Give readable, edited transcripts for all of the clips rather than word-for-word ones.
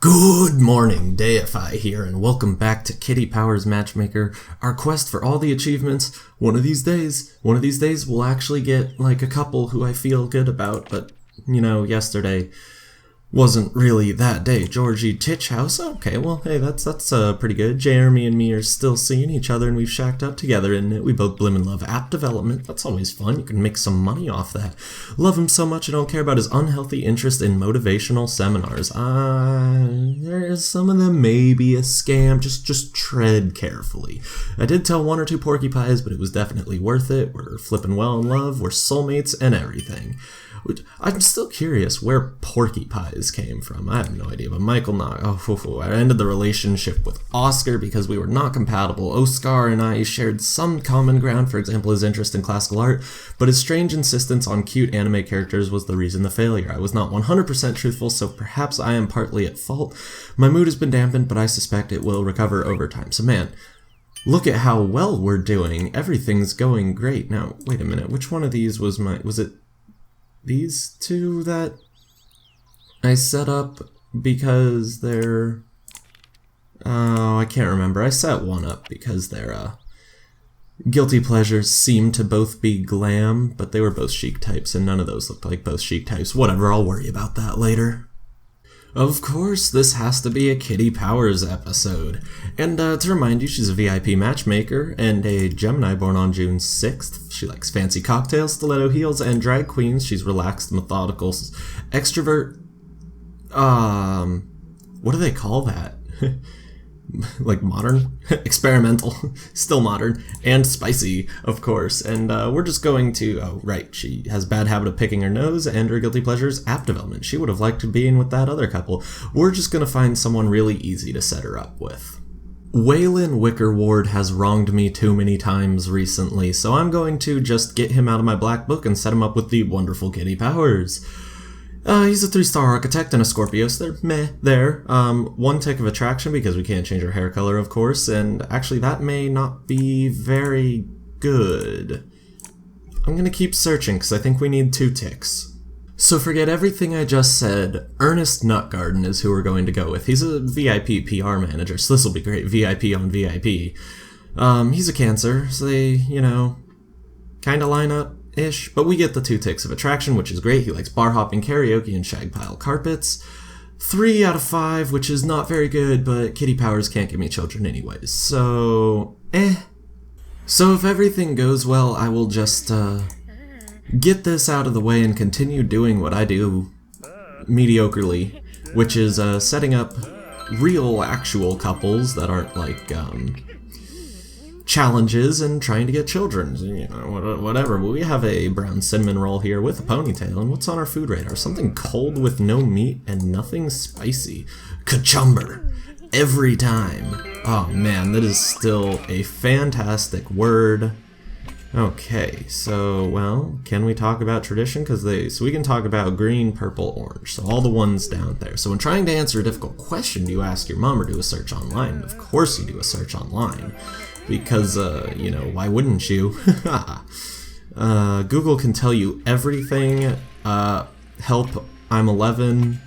Good morning, Deify here, and welcome back to Kitty Powers Matchmaker, our quest for all the achievements. One of these days, we'll actually get, like, a couple who I feel good about, but, you know, yesterday wasn't really that day. Georgie Titchhouse, okay, well, hey, that's pretty good. Jeremy and me are still seeing each other, and we've shacked up together, and we both blim and love app development. That's always fun. You can make some money off that. Love him so much I don't care about his unhealthy interest in motivational seminars. There's some of them may be a scam. Just tread carefully. I did tell one or two porcupines, but it was definitely worth it. We're flipping well in love. We're soulmates and everything. I'm still curious where Porky Pies came from. I have no idea, but Michael I ended the relationship with Oscar because we were not compatible. Oscar and I shared some common ground, for example, his interest in classical art, but his strange insistence on cute anime characters was the reason the failure. I was not 100% truthful, so perhaps I am partly at fault. My mood has been dampened, but I suspect it will recover over time. So man, look at how well we're doing. Everything's going great. Now, wait a minute, which one of these was it these two that I set up because they're... Oh, I can't remember. I set one up because their guilty pleasures seem to both be glam, but they were both chic types, and none of those looked like both chic types. Whatever, I'll worry about that later. Of course, this has to be a Kitty Powers episode. And to remind you, she's a VIP matchmaker and a Gemini born on June 6th. She likes fancy cocktails, stiletto heels, and drag queens. She's relaxed, methodical, extrovert. What do they call that? Like modern? Experimental. Still modern. And spicy, of course. And we're just going to... Oh, right. She has a bad habit of picking her nose, and her guilty pleasures, app development. She would have liked to be in with that other couple. We're just going to find someone really easy to set her up with. Waylon Wickerward has wronged me too many times recently, so I'm going to just get him out of my black book and set him up with the wonderful Kitty Powers. He's a 3-star architect and a Scorpio, so they're meh there. One tick of attraction because we can't change our hair color, of course, and actually that may not be very good. I'm gonna keep searching because I think we need 2 ticks. So forget everything I just said. Ernest Nutgarden is who we're going to go with. He's a VIP PR manager, so this will be great. VIP on VIP. He's a Cancer, so they, you know, kinda line up. Ish, but we get the 2 ticks of attraction, which is great. He likes bar hopping, karaoke, and shag pile carpets. 3 out of 5, which is not very good, but Kitty Powers can't give me children anyways, so So if everything goes well, I will just get this out of the way and continue doing what I do mediocrely, which is setting up real, actual couples that aren't like challenges and trying to get children, you know, whatever. Well, we have a brown cinnamon roll here with a ponytail, and what's on our food radar? Something cold with no meat and nothing spicy. Kachumber. Every time. Oh man, that is still a fantastic word. Okay, so, well, can we talk about tradition? So we can talk about green, purple, orange, so all the ones down there. So when trying to answer a difficult question, do you ask your mom or do a search online? Of course you do a search online. Because, you know, why wouldn't you? Google can tell you everything. Help, I'm 11.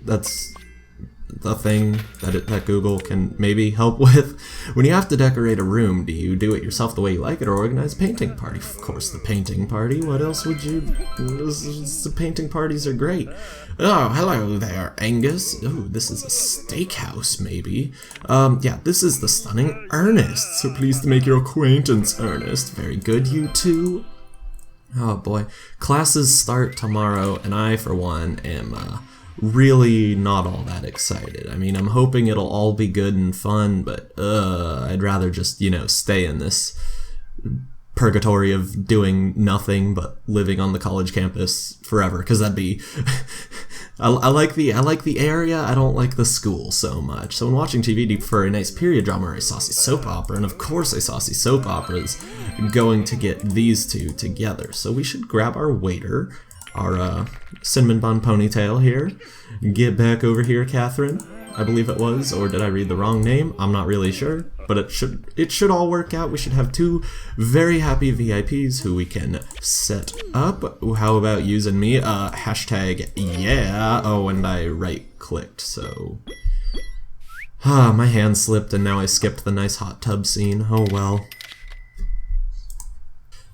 That's the thing that Google can maybe help with. When you have to decorate a room, do you do it yourself the way you like it or organize a painting party? Of course, the painting party. What else would you... The painting parties are great. Oh, hello there, Angus. Oh, this is a steakhouse, maybe. Yeah, this is the stunning Ernest. So pleased to make your acquaintance, Ernest. Very good, you two. Oh boy. Classes start tomorrow, and I, for one, am really not all that excited. I mean, I'm hoping it'll all be good and fun, but I'd rather just, you know, stay in this purgatory of doing nothing but living on the college campus forever, because that'd be... I like the area, I don't like the school so much. So when watching TV, do you prefer a nice period drama or a saucy soap opera? And of course a saucy soap opera is going to get these two together. So we should grab our waiter, our cinnamon bun ponytail here. Get back over here, Catherine. I believe it was, or did I read the wrong name? I'm not really sure, but it should all work out. We should have 2 very happy VIPs who we can set up. How about using me? Hashtag yeah. Oh, and I right-clicked, so... my hand slipped and now I skipped the nice hot tub scene. Oh well.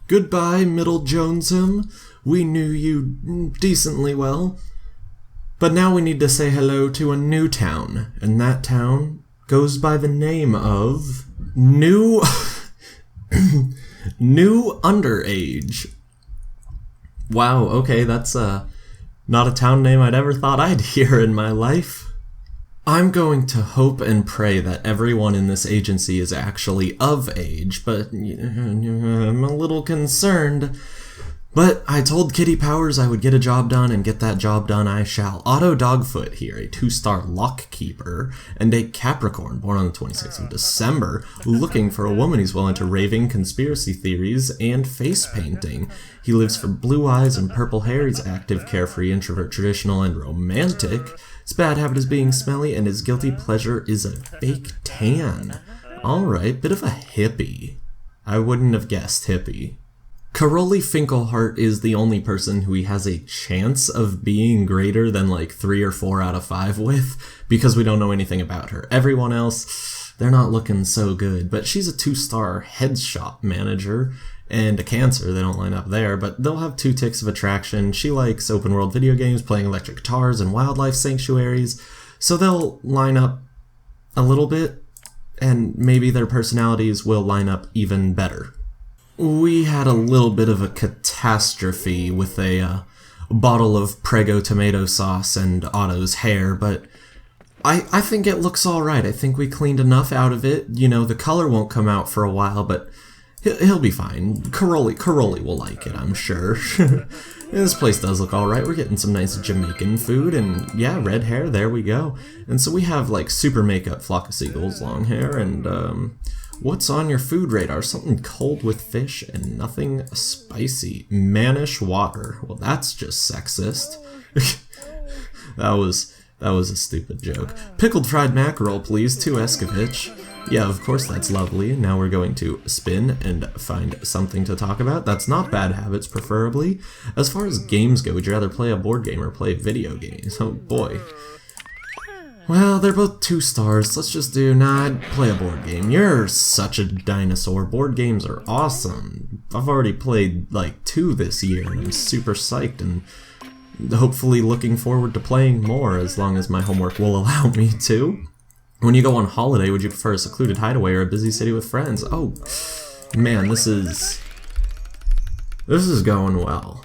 Goodbye, Middle Jonesum. We knew you decently well. But now we need to say hello to a new town, and that town goes by the name of New Underage. Wow, okay, that's not a town name I'd ever thought I'd hear in my life. I'm going to hope and pray that everyone in this agency is actually of age, but I'm a little concerned. But I told Kitty Powers I would get a job done, and get that job done I shall. Otto Dogfoot here, a 2-star lockkeeper, and a Capricorn born on the 26th of December, looking for a woman he's well into raving, conspiracy theories, and face painting. He lives for blue eyes and purple hair. He's active, carefree, introvert, traditional, and romantic. His bad habit is being smelly, and his guilty pleasure is a fake tan. Alright, bit of a hippie. I wouldn't have guessed hippie. Caroli Finkelhart is the only person who he has a chance of being greater than like 3 or 4 out of 5 with, because we don't know anything about her. Everyone else, they're not looking so good, but she's a 2-star head shop manager and a Cancer. They don't line up there, but they'll have 2 ticks of attraction. She likes open world video games, playing electric guitars, and wildlife sanctuaries, so they'll line up a little bit, and maybe their personalities will line up even better. We had a little bit of a catastrophe with a bottle of Prego tomato sauce and Otto's hair, but I think it looks alright. I think we cleaned enough out of it. You know, the color won't come out for a while, but he'll be fine. Caroli will like it, I'm sure. This place does look alright. We're getting some nice Jamaican food, and yeah, red hair, there we go. And so we have like super makeup, flock of seagulls, long hair, and what's on your food radar? Something cold with fish and nothing spicy. Mannish water. Well, that's just sexist. That was a stupid joke. Pickled fried mackerel, please. 2 Escovitch. Yeah, of course, that's lovely. Now we're going to spin and find something to talk about. That's not bad habits, preferably. As far as games go, would you rather play a board game or play video games? Oh boy. Well, they're both 2 stars. Let's just do, I'd play a board game. You're such a dinosaur. Board games are awesome. I've already played like 2 this year, and I'm super psyched, and hopefully looking forward to playing more as long as my homework will allow me to. When you go on holiday, would you prefer a secluded hideaway or a busy city with friends? Oh, man, this is going well.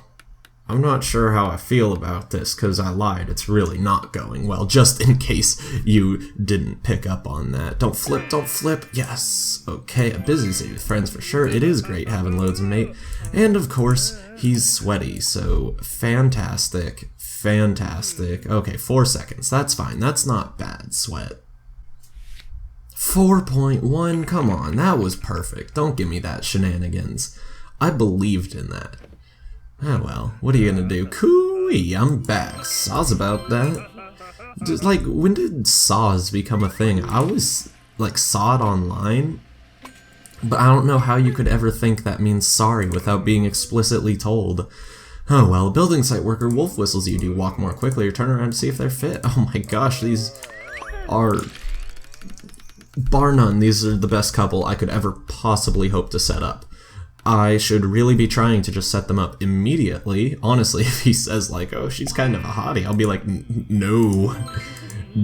I'm not sure how I feel about this, because I lied. It's really not going well, just in case you didn't pick up on that. Don't flip, don't flip. Yes. Okay, a busy city with friends for sure. It is great having loads of mate. And, of course, he's sweaty, so fantastic. Fantastic. Okay, 4 seconds. That's fine. That's not bad sweat. 4.1, come on. That was perfect. Don't give me that shenanigans. I believed in that. Ah well, what are you gonna do? Cooey, I'm back. Saws about that. Just like, when did saws become a thing? I always, like, saw it online, but I don't know how you could ever think that means sorry without being explicitly told. Oh well, a building site worker wolf whistles you. Do you walk more quickly or turn around to see if they're fit? Oh my gosh, these are... bar none, these are the best couple I could ever possibly hope to set up. I should really be trying to just set them up immediately. Honestly, if he says like, oh, she's kind of a hottie, I'll be like, no,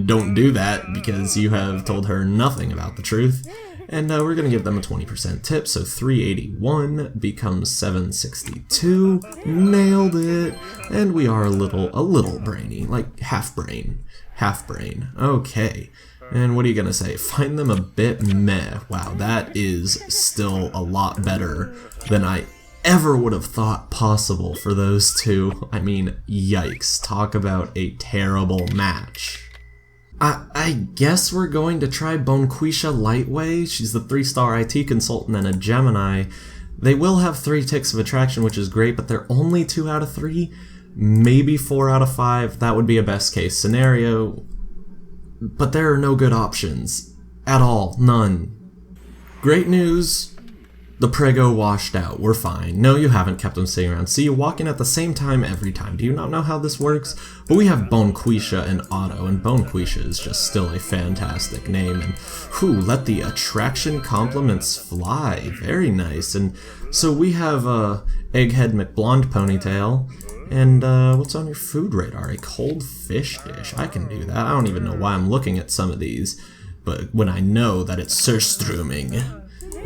don't do that, because you have told her nothing about the truth. And we're going to give them a 20% tip, so 381 becomes 762. Nailed it. And we are a little brainy, like half brain. Okay. And what are you gonna say? Find them a bit meh. Wow, that is still a lot better than I ever would have thought possible for those 2. I mean, yikes. Talk about a terrible match. I guess we're going to try Bonquisha Lightway. She's the 3-star IT consultant and a Gemini. They will have 3 ticks of attraction, which is great, but they're only 2 out of 3. Maybe 4 out of 5. That would be a best case scenario. but there are no good options. At all. None. Great news. The Prego washed out. We're fine. No, you haven't kept them sitting around. See, you walk in at the same time every time. Do you not know how this works? But we have Bonquisha and Otto, and Bonquisha is just still a fantastic name. And let the attraction compliments fly. Very nice. And so we have Egghead McBlonde Ponytail. And what's on your food radar? A cold fish dish. I can do that. I don't even know why I'm looking at some of these. But when I know that it's surströmming.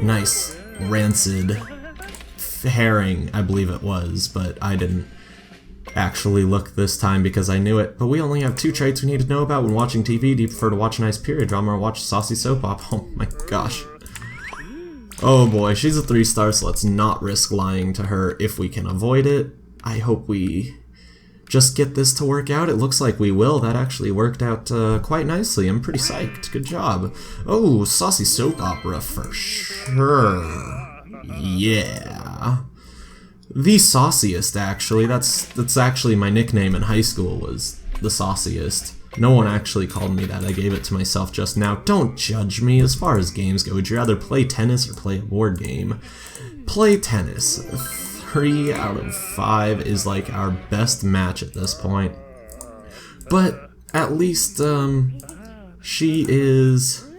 Nice. Rancid herring, I believe it was, but I didn't actually look this time because I knew it. But we only have 2 traits we need to know about when watching TV. Do you prefer to watch a nice period drama or watch a saucy soap opera? Oh my gosh. Oh boy, she's a 3-star, so let's not risk lying to her if we can avoid it. I hope we just get this to work out. It looks like we will. That actually worked out quite nicely. I'm pretty psyched. Good job. Oh, saucy soap opera for sure. Yeah. The sauciest, actually. That's actually my nickname in high school, was the sauciest. No one actually called me that. I gave it to myself just now. Don't judge me. As far as games go, would you rather play tennis or play a board game? Play tennis. 3 out of 5 is like our best match at this point. But at least she is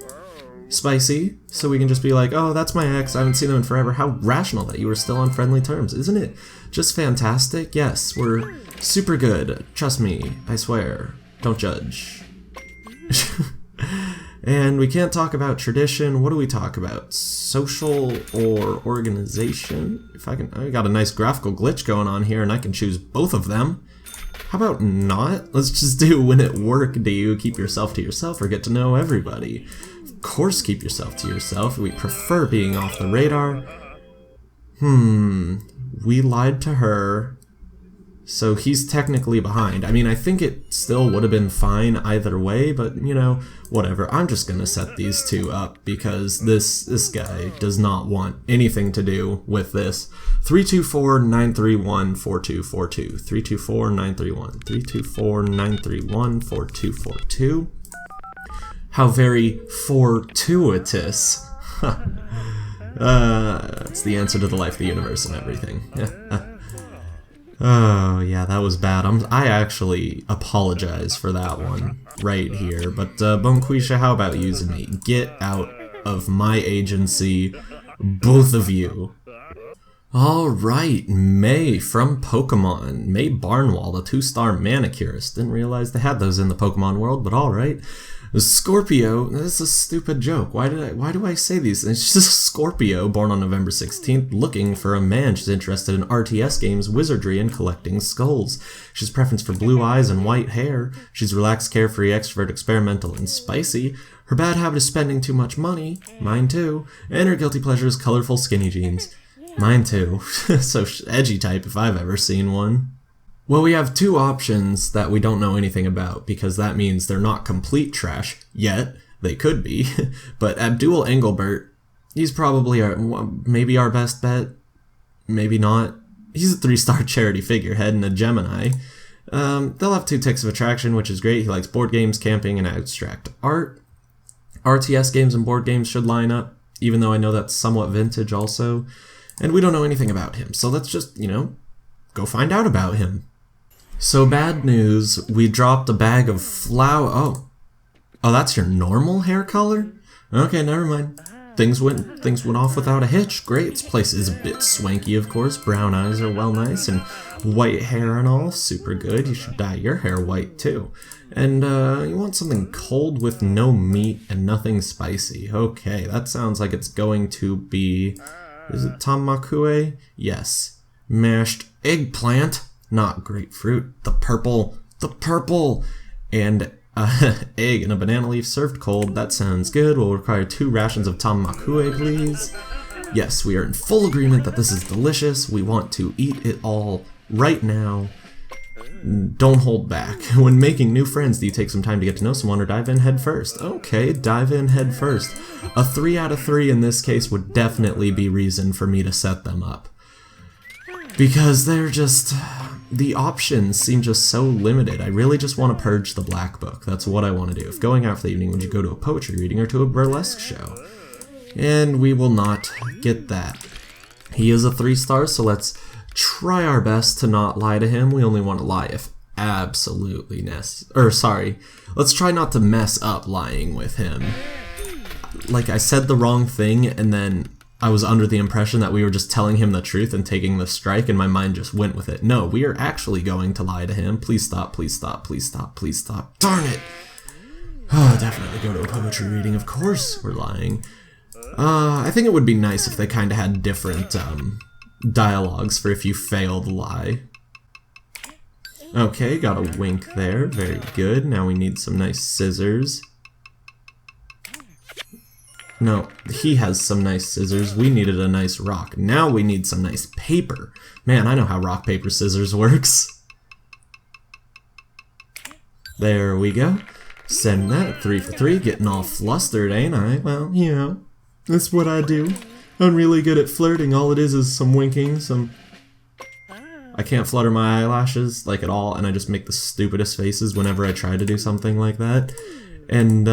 spicy, so we can just be like, oh, that's my ex, I haven't seen them in forever. How rational that you were still on friendly terms. Isn't it just fantastic? Yes, we're super good. Trust me, I swear. Don't judge. And we can't talk about tradition. What do we talk about? Social or organization? If I got a nice graphical glitch going on here and I can choose both of them. How about not? Let's just do when at work do you keep yourself to yourself or get to know everybody? Of course keep yourself to yourself. We prefer being off the radar. We lied to her. So he's technically behind. I mean, I think it still would have been fine either way, but, you know, whatever. I'm just gonna set these 2 up because this guy does not want anything to do with this. 324-931-4242. 324-931. 324-931-4242. How very fortuitous. It's the answer to the life of the universe and everything. Oh, yeah, that was bad. I actually apologize for that one right here. But, Bonquisha, how about using me? Get out of my agency, both of you. Alright, May from Pokemon. May Barnwell, a 2-star manicurist. Didn't realize they had those in the Pokemon world, but alright. Scorpio, this is a stupid joke. Why do I say these things? She's a Scorpio, born on November 16th, looking for a man. She's interested in RTS games, wizardry, and collecting skulls. She has preference for blue eyes and white hair. She's relaxed, carefree, extrovert, experimental, and spicy. Her bad habit is spending too much money. Mine too. And her guilty pleasure is colorful skinny jeans. Mine too. So edgy type if I've ever seen one. Well, we have 2 options that we don't know anything about, because that means they're not complete trash yet. They could be. But Abdul Engelbert, he's probably maybe our best bet. Maybe not. He's a 3-star charity figurehead and a Gemini. They'll have 2 ticks of attraction, which is great. He likes board games, camping, and abstract art. RTS games and board games should line up, even though I know that's somewhat vintage also. And we don't know anything about him, so let's just, you know, go find out about him. So bad news, we dropped a bag of flour. Oh, that's your normal hair color? Okay, never mind. Things went off without a hitch. Great. This place is a bit swanky, of course. Brown eyes are well nice, and white hair and all, super good. You should dye your hair white too. And you want something cold with no meat and nothing spicy. Okay, that sounds like it's going to be, is it tamakue? Yes. Mashed eggplant. Not grapefruit, the purple, and egg and a banana leaf served cold. That sounds good. We'll require 2 rations of tamakue, please. Yes, we are in full agreement that this is delicious. We want to eat it all right now. Don't hold back. When making new friends, do you take some time to get to know someone or dive in head first? Okay, dive in head first. A 3 out of 3 in this case would definitely be reason for me to set them up. Because they're the options seem just so limited. I really just want to purge the black book. That's what I want to do. If going out for the evening, would you go to a poetry reading or to a burlesque show? And we will not get that. He is a 3-star, so let's try our best to not lie to him. We only want to lie if absolutely necessary. Let's try not to mess up lying with him. Like, I said the wrong thing, and then I was under the impression that we were just telling him the truth and taking the strike, and my mind just went with it. No, we are actually going to lie to him. Please stop, please stop, please stop, please stop. Darn it! Oh, definitely go to a poetry reading. Of course we're lying. I think it would be nice if they kind of had different dialogues for if you fail the lie. Okay, got a wink there. Very good. Now we need some nice scissors. No, he has some nice scissors. We needed a nice rock. Now we need some nice paper. Man, I know how rock, paper, scissors works. There we go. Send that. 3 for 3. Getting all flustered, ain't I? Well, you know, that's what I do. I'm really good at flirting. All it is some winking, some... I can't flutter my eyelashes, like, at all, and I just make the stupidest faces whenever I try to do something like that. And,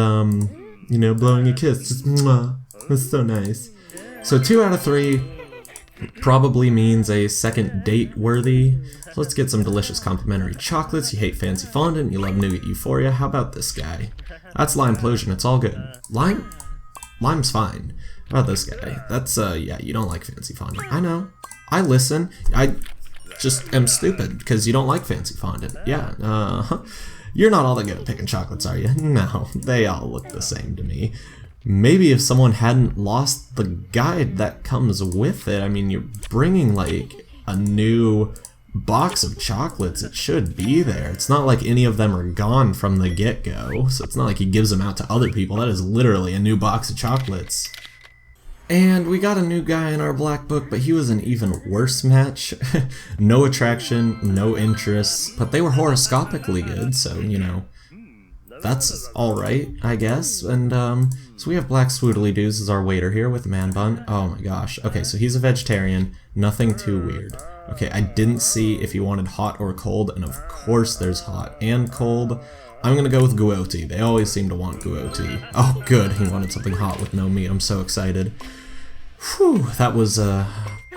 you know, blowing a kiss, just mwah. That's so nice. So 2 out of 3 probably means a second date worthy. So let's get some delicious complimentary chocolates. You hate fancy fondant, you love nougat euphoria. How about this guy? That's lime implosion, it's all good. Lime's fine. How about this guy? That's, yeah, you don't like fancy fondant. I know. I listen. I just am stupid because you don't like fancy fondant. Yeah, You're not all that good at picking chocolates, are you? No, they all look the same to me. Maybe if someone hadn't lost the guide that comes with it, I mean, you're bringing, like, a new box of chocolates, it should be there. It's not like any of them are gone from the get-go, so it's not like he gives them out to other people. That is literally a new box of chocolates. And we got a new guy in our black book, but he was an even worse match. No attraction, no interests, but they were horoscopically good, so, you know, that's alright, I guess. And, so we have Black Swoodly-Doos as our waiter here with Man Bun. Oh my gosh. Okay, so he's a vegetarian, nothing too weird. Okay, I didn't see if he wanted hot or cold, and of course there's hot and cold. I'm gonna go with guoti. They always seem to want guoti. Oh, good. He wanted something hot with no meat. I'm so excited. Whew, that was a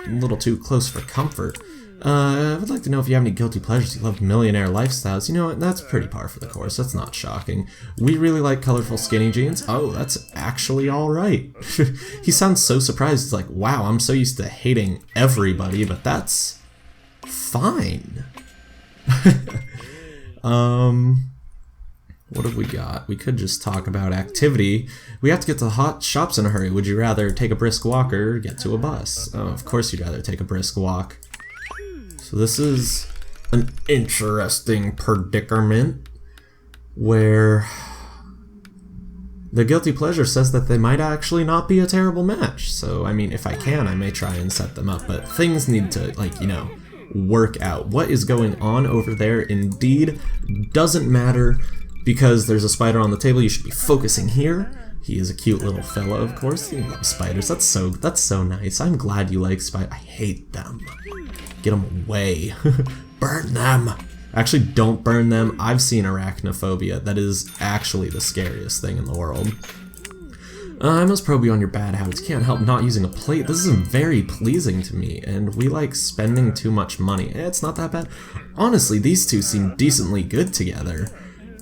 little too close for comfort. I would like to know if you have any guilty pleasures. You love millionaire lifestyles. You know what? That's pretty par for the course. That's not shocking. We really like colorful skinny jeans. Oh, that's actually alright. He sounds so surprised. He's like, wow, I'm so used to hating everybody, but that's fine. What have we got? We could just talk about activity. We have to get to the hot shops in a hurry. Would you rather take a brisk walk or get to a bus? Oh, of course you'd rather take a brisk walk. So this is an interesting predicament where the guilty pleasure says that they might actually not be a terrible match. So, I mean, if I can, I may try and set them up, but things need to, like, you know, work out. What is going on over there indeed doesn't matter. Because there's a spider on the table, you should be focusing here. He is a cute little fella, of course. He loves spiders. That's so nice. I'm glad you like spiders. I hate them. Get them away. Burn them. Actually, don't burn them. I've seen arachnophobia. That is actually the scariest thing in the world. I must probe you on your bad habits. Can't help not using a plate. This isn't very pleasing to me, and we like spending too much money. It's not that bad. Honestly, these two seem decently good together.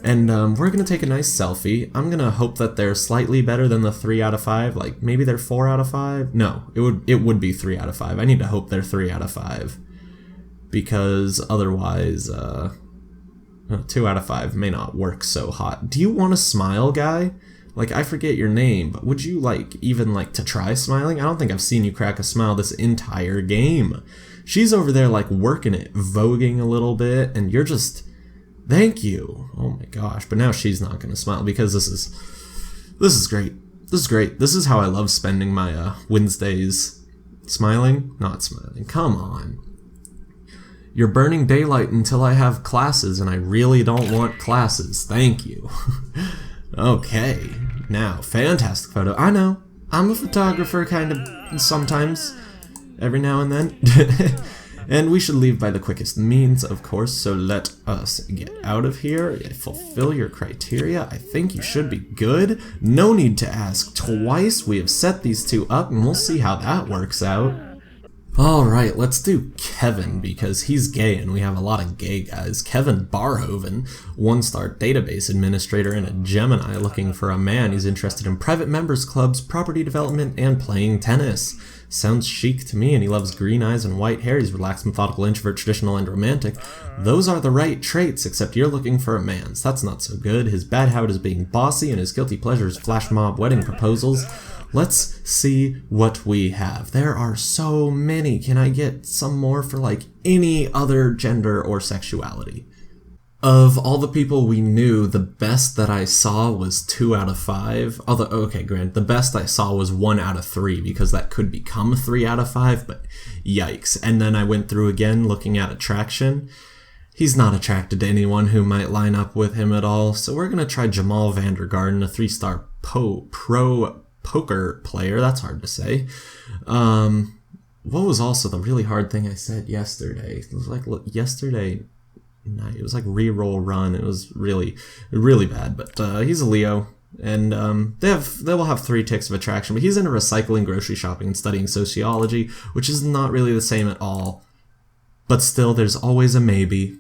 And we're going to take a nice selfie. I'm going to hope that they're slightly better than the 3 out of 5. Like, maybe they're 4 out of 5? No, it would be 3 out of 5. I need to hope they're 3 out of 5. Because otherwise, 2 out of 5 may not work so hot. Do you want to smile, guy? Like, I forget your name, but would you, like, even like to try smiling? I don't think I've seen you crack a smile this entire game. She's over there, like, working it, voguing a little bit, and you're just... Thank you. Oh my gosh, but now she's not gonna smile because this is great. This is great. This is how I love spending my Wednesdays. Smiling? Not smiling. Come on. You're burning daylight until I have classes, and I really don't want classes. Thank you. Okay. Now, fantastic photo. I know. I'm a photographer, kind of, sometimes. Every now and then. And we should leave by the quickest means, of course, so let us get out of here. Fulfill your criteria. I think you should be good. No need to ask twice. We have set these two up, and we'll see how that works out. Alright, let's do Kevin, because he's gay and we have a lot of gay guys. Kevin Barhoven, 1-star database administrator and a Gemini looking for a man. He's interested in private members clubs, property development, and playing tennis. Sounds chic to me, and he loves green eyes and white hair. He's relaxed, methodical, introvert, traditional, and romantic. Those are the right traits, except you're looking for a man, so that's not so good. His bad habit is being bossy, and his guilty pleasure is flash mob wedding proposals. Let's see what we have. There are so many. Can I get some more for like any other gender or sexuality? Of all the people we knew, the best that I saw was 2 out of 5. Although, okay, granted, the best I saw was 1 out of 3 because that could become 3 out of 5, but yikes. And then I went through again looking at attraction. He's not attracted to anyone who might line up with him at all, so we're going to try Jamal Vandergarden, a 3-star pro poker player. That's hard to say. What was also the really hard thing I said yesterday? It was like yesterday night. It was like reroll run. It was really, really bad. But he's a Leo, and they will have 3 ticks of attraction. But he's into recycling, grocery shopping, and studying sociology, which is not really the same at all. But still, there's always a maybe.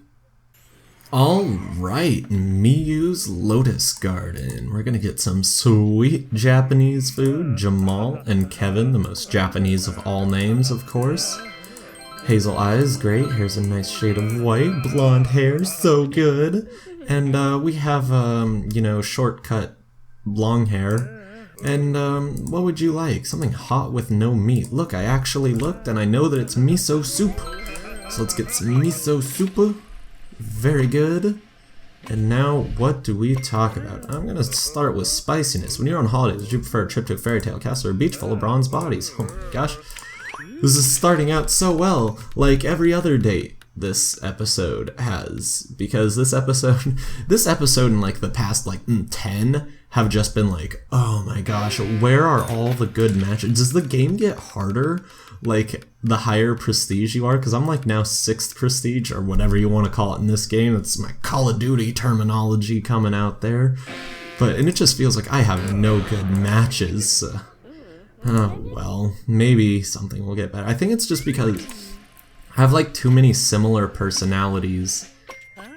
Alright, Miyu's Lotus Garden. We're gonna get some sweet Japanese food. Jamal and Kevin, the most Japanese of all names, of course. Hazel eyes, great. Here's a nice shade of white. Blonde hair, so good. And we have, shortcut long hair. And what would you like? Something hot with no meat. Look, I actually looked and I know that it's miso soup. So let's get some miso soup. Very good. And now, what do we talk about? I'm gonna start with spiciness. When you're on holidays, would you prefer a trip to a fairy tale castle or a beach full of bronze bodies? Oh my gosh. This is starting out so well, like every other date this episode has. Because this episode and like the past 10 have just been like, oh my gosh, where are all the good matches? Does the game get harder like the higher prestige you are? Because I'm like now 6th prestige or whatever you want to call it in this game. It's my Call of Duty terminology coming out there. And it just feels like I have no good matches. Well, maybe something will get better. I think it's just because I have like too many similar personalities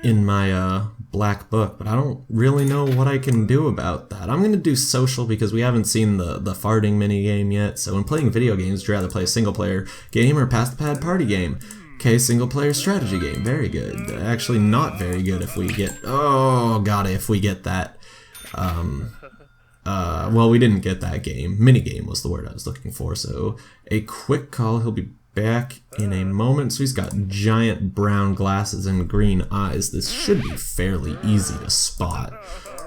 in my black book, but I don't really know what I can do about that. I'm gonna do social because we haven't seen the farting minigame yet. So when playing video games, would you rather play a single player game or pass the pad party game? Okay, single player strategy game, very good. Actually not very good if we get, if we get that. Well, we didn't get that game. Minigame was the word I was looking for. So a quick call, he'll be back in a moment. So he's got giant brown glasses and green eyes. This should be fairly easy to spot.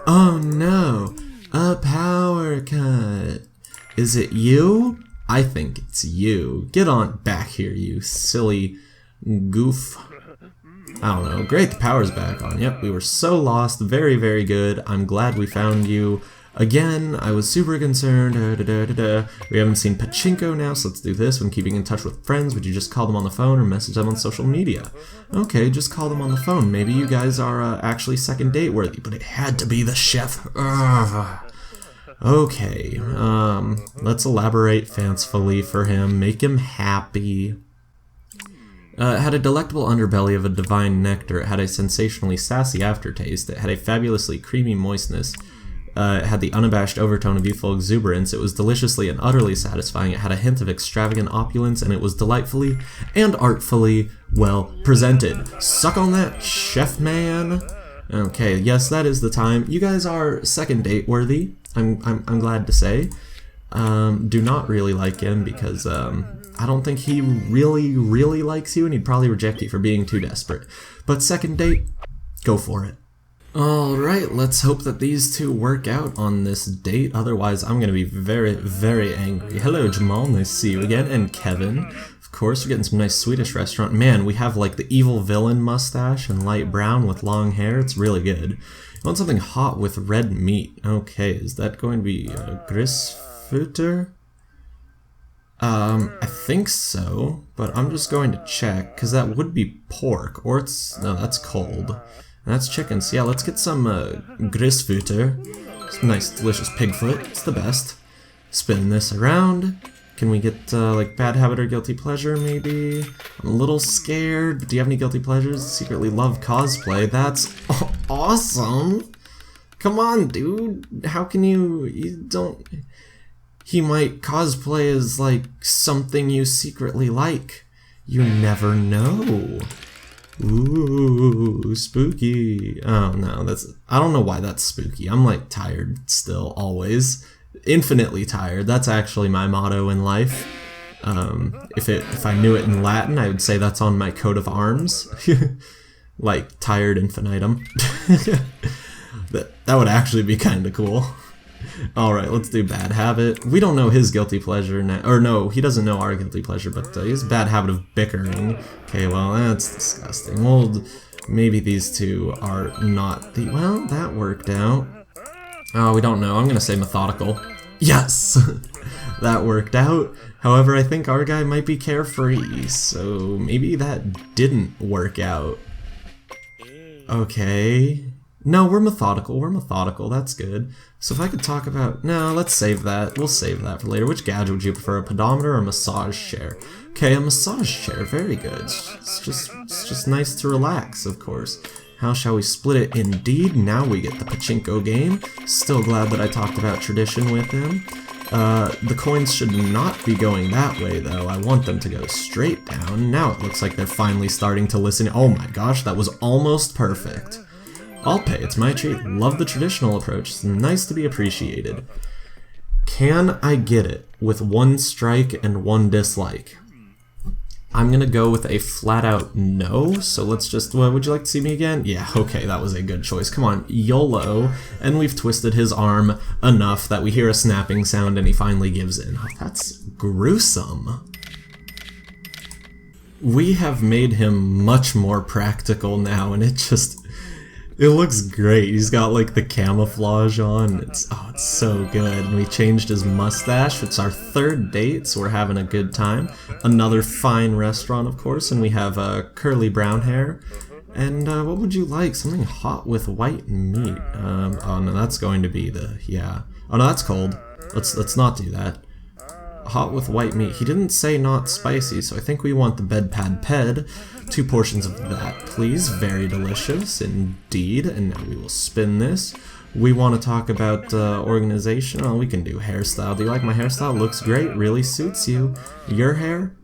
Oh no, a power cut. Is it you? I think it's you. Get on back here, you silly goof. I don't know. Great, the power's back on. Yep, we were so lost. Very, very good. I'm glad we found you. Again, I was super concerned. We haven't seen Pachinko now, so let's do this. When keeping in touch with friends, would you just call them on the phone or message them on social media? Okay, just call them on the phone. Maybe you guys are actually second date worthy, but it had to be the chef. Ugh. Okay, let's elaborate fancifully for him. Make him happy. It had a delectable underbelly of a divine nectar. It had a sensationally sassy aftertaste. It had a fabulously creamy moistness. It had the unabashed overtone of youthful exuberance. It was deliciously and utterly satisfying. It had a hint of extravagant opulence, and it was delightfully and artfully well presented. Suck on that, chef man. Okay, yes, that is the time. You guys are second date worthy. I'm glad to say. Do not really like him because I don't think he really likes you, and he'd probably reject you for being too desperate. But second date, go for it. Alright, let's hope that these two work out on this date, otherwise I'm gonna be very, very angry. Hello Jamal, nice to see you again, and Kevin. Of course, we're getting some nice Swedish restaurant. Man, we have like the evil villain mustache and light brown with long hair, it's really good. You want something hot with red meat. Okay, is that going to be Grisfutter? I think so, but I'm just going to check, because that would be pork, or no, that's cold. And that's chicken, so yeah, let's get some grisfutter. Some nice, delicious pig foot, it's the best. Spin this around. Can we get, like, bad habit or guilty pleasure, maybe? I'm a little scared, but do you have any guilty pleasures? Secretly love cosplay, that's awesome! Come on, dude, how can you don't... He might cosplay as, like, something you secretly like. You never know. Ooh, spooky. Oh, no, I don't know why that's spooky. I'm, like, tired still, always. Infinitely tired. That's actually my motto in life. If I knew it in Latin, I would say that's on my coat of arms. Like, tired infinitum. That would actually be kind of cool. Alright, let's do bad habit. We don't know his guilty pleasure now. Or no, he doesn't know our guilty pleasure, but he has a bad habit of bickering. Okay, well, that's disgusting. Well, maybe these two are not the... Well, that worked out. Oh, we don't know. I'm gonna say methodical. Yes! That worked out. However, I think our guy might be carefree, so maybe that didn't work out. Okay. No, we're methodical, that's good. So if I could talk about... No, let's save that. We'll save that for later. Which gadget would you prefer, a pedometer or a massage chair? Okay, a massage chair, very good. It's just nice to relax, of course. How shall we split it? Indeed, now we get the pachinko game. Still glad that I talked about tradition with him. The coins should not be going that way, though. I want them to go straight down. Now it looks like they're finally starting to listen. Oh my gosh, that was almost perfect. I'll pay, it's my treat. Love the traditional approach. It's nice to be appreciated. Can I get it with one strike and one dislike? I'm gonna go with a flat-out no, so let's just... would you like to see me again? Yeah, okay, that was a good choice. Come on, YOLO. And we've twisted his arm enough that we hear a snapping sound and he finally gives in. Oh, that's gruesome. We have made him much more practical now, and it looks great. He's got like the camouflage on. It's so good. And we changed his mustache. It's our third date, so we're having a good time. Another fine restaurant, of course, and we have curly brown hair. And what would you like? Something hot with white meat. Oh no, that's going to be yeah. Oh no, that's cold. Let's not do that. Hot with white meat. He didn't say not spicy, so I think we want the bedpad ped. 2 portions of that, please. Very delicious indeed. And now we will spin this. We want to talk about organization. Oh, we can do hairstyle. Do you like my hairstyle? Looks great. Really suits you. Your hair?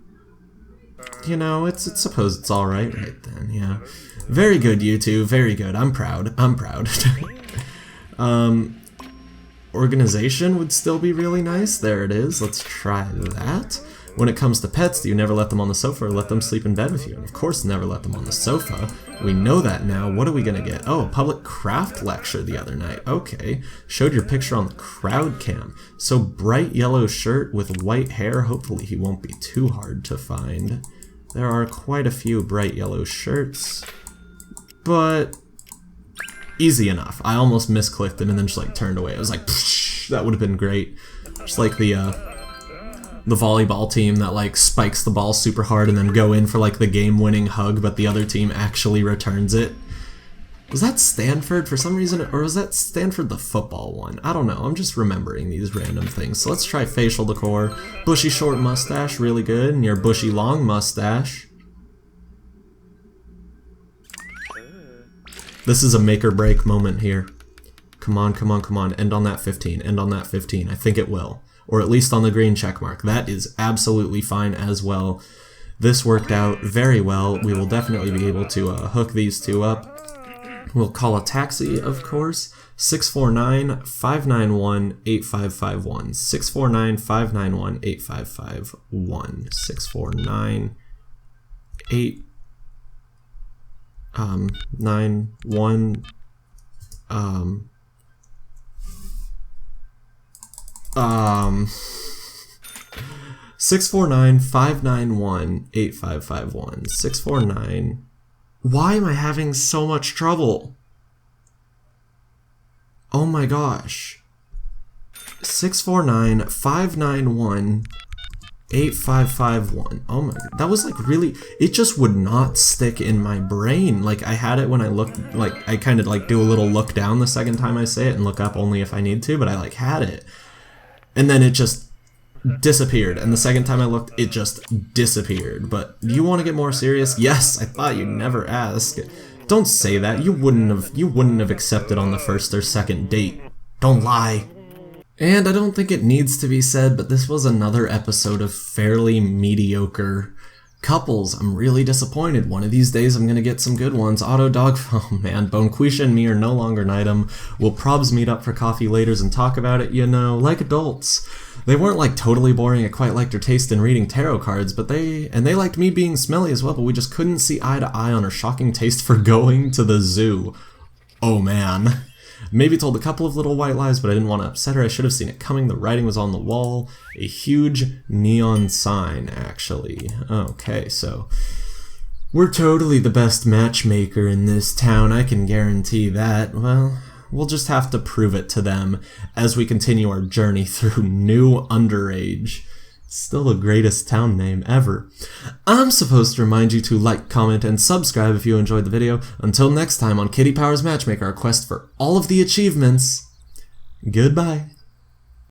You know, suppose it's alright right then, yeah. Very good, you two. Very good. I'm proud. Organization would still be really nice. There it is. Let's try that. When it comes to pets, do you never let them on the sofa or let them sleep in bed with you? And of course, never let them on the sofa. We know that now. What are we gonna get? Oh, a public craft lecture the other night. Okay. Showed your picture on the crowd cam. So bright yellow shirt with white hair. Hopefully he won't be too hard to find. There are quite a few bright yellow shirts. But... easy enough. I almost misclicked him and then just like turned away. I was like, psh, that would have been great. Just like the volleyball team that like spikes the ball super hard and then go in for like the game-winning hug, but the other team actually returns it. Was that Stanford for some reason, or was that Stanford the football one? I don't know. I'm just remembering these random things. So let's try facial decor. Bushy short mustache, really good, and your bushy long mustache. This is a make or break moment here. Come on, come on, come on. End on that 15. End on that 15. I think it will. Or at least on the green check mark. That is absolutely fine as well. This worked out very well. We will definitely be able to hook these two up. We'll call a taxi, of course. 649-591-8551. 649-591-8551. 649-8... 91 649-591-8551. 649. Why am I having so much trouble? Oh my gosh. 649-591 8551. Oh my god, that was like really, it just would not stick in my brain. Like I had it when I looked, like I kind of like do a little look down the second time I say it and look up only if I need to, but I like had it. And then it just disappeared. And the second time I looked, it just disappeared. But do you want to get more serious? Yes, I thought you'd never ask. Don't say that. You wouldn't have accepted on the first or second date. Don't lie. And I don't think it needs to be said, but this was another episode of fairly mediocre couples. I'm really disappointed. One of these days I'm gonna get some good ones. Auto Dog, oh man, Bonquisha and me are no longer an item. We'll probs meet up for coffee laters and talk about it, you know, like adults. They weren't like totally boring. I quite liked her taste in reading tarot cards, but they liked me being smelly as well, but we just couldn't see eye to eye on her shocking taste for going to the zoo. Oh man. Maybe told a couple of little white lies, but I didn't want to upset her. I should have seen it coming. The writing was on the wall. A huge neon sign, actually. Okay, so we're totally the best matchmaker in this town. I can guarantee that. Well, we'll just have to prove it to them as we continue our journey through New Underage. Still the greatest town name ever. I'm supposed to remind you to like, comment, and subscribe if you enjoyed the video. Until next time on Kitty Powers Matchmaker, our quest for all of the achievements. Goodbye.